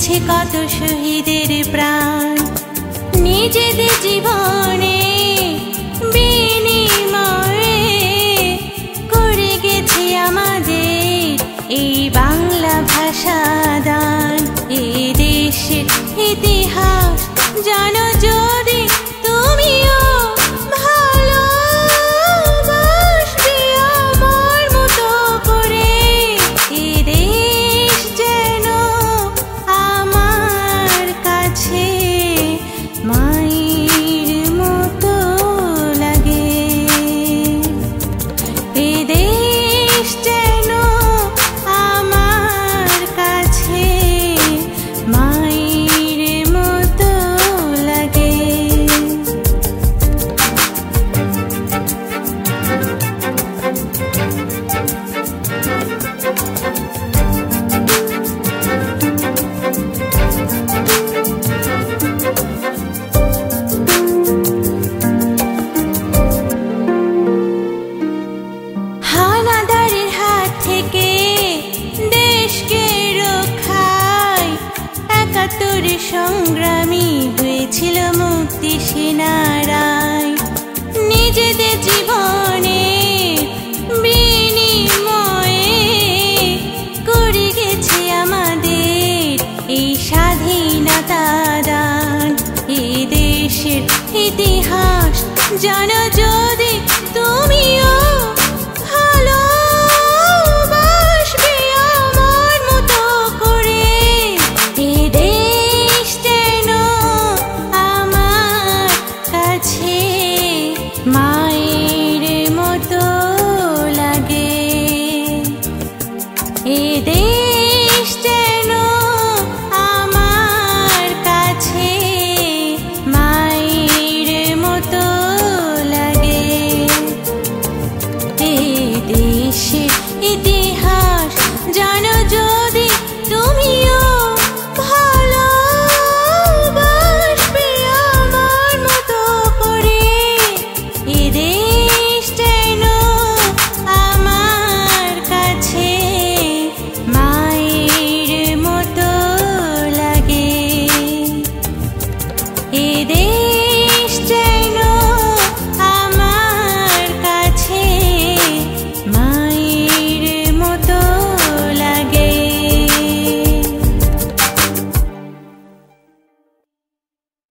গেছে কত শহীদের প্রাণ, নিজেদের জীবনে বিনিময়ে করে গেছে আমাদের এই বাংলা ভাষা দান। এই দেশের ইতিহাস জানো যদি তুমিও, ভালোবাসবে আমার মতো করে। এ দেশ যেন আমার কাছে মায়ের মতো লাগে। এ দেশ যেন আমার কাছে মায়ের মতো লাগে। হানাদারের হাত থেকে দেশকে রক্ষায় ৭১ সংগ্রামী হয়েছিল মুক্তি সেনারায়। নিজেদের জীবনে বিনিময়ে করে গেছে আমাদের এই স্বাধীনতা দান। এই দেশের ইতিহাস জানো যদি তুমিও, ভালোবাসবে আমার মতো করে। এ দেশ যেন আমার কাছে মায়ের মতো লাগে। এ দেশ